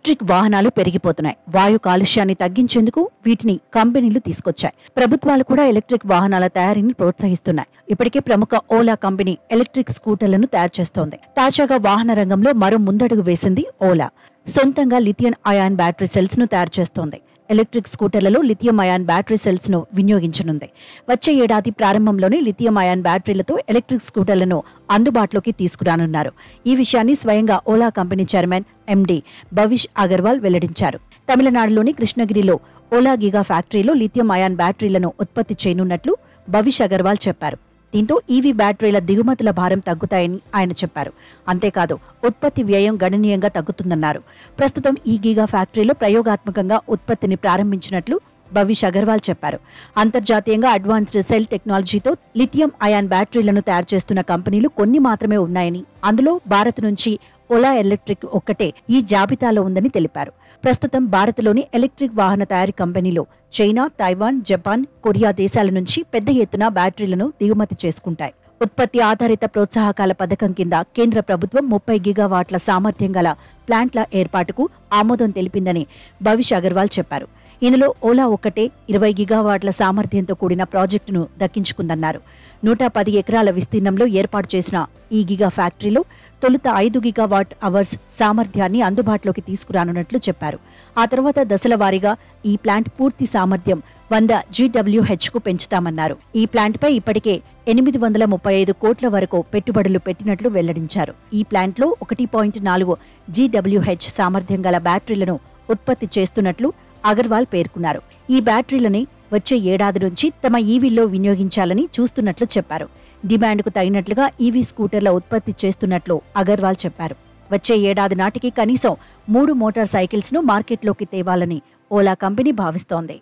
Electric వాహనాలు పెరిగిపోతున్నాయి. వాయు కాలుష్యాన్ని తగ్గించేందుకు వీటిని కంపెనీలు తీసుకొచ్చాయి. ప్రభుత్వాలు కూడా ఎలక్ట్రిక్ వాహనాల తయారీని ప్రోత్సహిస్తున్నాయి. ఇప్పటికే ప్రముఖ ఓలా కంపెనీ ఎలక్ట్రిక్ స్కూటర్లను తయారు చేస్తోంది. తాజాగా వాహన రంగంలో మరో ముందడుగు వేసింది ఓలా. సొంతంగా లిథియం అయాన్ బ్యాటరీ సెల్స్ ను తయారు చేస్తోంది. ఎలక్ట్రిక్ స్కూటర్లలో లిథియం అయాన్ బ్యాటరీ సెల్స్ ను వినియోగించనుంది. వచ్చే ఏడాది ప్రారంభంలోనే లిథియం అయాన్ బ్యాటరీలతో ఎలక్ట్రిక్ స్కూటర్లను అందుబాటులోకి తీసుకురానున్నారు. ఈ విషయాన్ని స్వయంగా Ola company chairman MD Bhavish Aggarwal వెల్లడించారు. తమిళనాడులోని కృష్ణగిరిలో ఓలా గిగా ఫ్యాక్టరీలో లిథియం అయాన్ బ్యాటరీలను ఉత్పత్తి చేయనున్నట్లు భవిష్ అగర్వాల్ చెప్పారు. దీంతో ఈవీ బ్యాటరీల దిగుమతుల భారం తగ్గుతాయని ఆయన చెప్పారు. అంతేకాదు ఉత్పత్తి వ్యయం గణనీయంగా తగ్గుతుందన్నారు. ప్రస్తుతం ఈ గిగా ఫ్యాక్టరీలో ప్రయోగాత్మకంగా ఉత్పత్తిని ప్రారంభించినట్లు భవిష్ అగర్వాల్ చెప్పారు. అంతర్జాతీయంగా అడ్వాన్స్డ్ సెల్ టెక్నాలజీతో లిథియం అయాన్ బ్యాటరీలను తయారు చేస్తున్న కంపెనీలు కొన్ని మాత్రమే ఉన్నాయని, అందులో భారత్ నుంచి ఓలా ఎలక్ట్రిక్ ఒక్కటే ఈ జాబితాలో ఉందని తెలిపారు. ప్రస్తుతం భారత్లోని ఎలక్ట్రిక్ వాహన తయారీ కంపెనీలు చైనా, తైవాన్, జపాన్, కొరియా దేశాల నుంచి పెద్ద ఎత్తున బ్యాటరీలను దిగుమతి చేసుకుంటాయి. ఉత్పత్తి ఆధారిత ప్రోత్సాహకాల పథకం కింద కేంద్ర ప్రభుత్వం 30 గిగావాట్ల సామర్థ్యం గల ప్లాంట్ల ఏర్పాటుకు ఆమోదం తెలిపిందని భవిష్ అగర్వాల్ చెప్పారు. ఇందులో ఓలా ఒక్కటే 20 గిగావాట్ల సామర్థ్యంతో కూడిన ప్రాజెక్టును దక్కించుకుందన్నారు. 110 ఎకరాల విస్తీర్ణంలో ఏర్పాటు చేసిన ఈ గిగా ఫ్యాక్టరీలో తొలుత 5 గిగావాట్ అవర్స్ సామర్థ్యాన్ని అందుబాటులోకి తీసుకురానున్నట్లు చెప్పారు. ఆ తర్వాత దశల వారీగా ఈ ప్లాంట్ పూర్తి సామర్థ్యం 100 GWH కు పెంచుతామన్నారు. ఈ ప్లాంట్పై ఇప్పటికే 835 కోట్ల వరకు పెట్టుబడులు పెట్టినట్లు వెల్లడించారు. ఈ ప్లాంట్లో 1.4 GWH సామర్థ్యం గల బ్యాటరీలను ఉత్పత్తి చేస్తున్నట్లు అగర్వాల్ పేర్కొన్నారు. ఈ బ్యాటరీలని వచ్చే ఏడాది నుంచి తమ ఈవీల్లో వినియోగించాలని చూస్తున్నట్లు చెప్పారు. డిమాండ్కు తగినట్లుగా ఈవీ స్కూటర్ల ఉత్పత్తి చేస్తున్నట్లు అగర్వాల్ చెప్పారు. వచ్చే ఏడాది నాటికి కనీసం 3 మోటార్ సైకిల్స్ ను మార్కెట్లోకి తేవాలని ఓలా కంపెనీ భావిస్తోంది.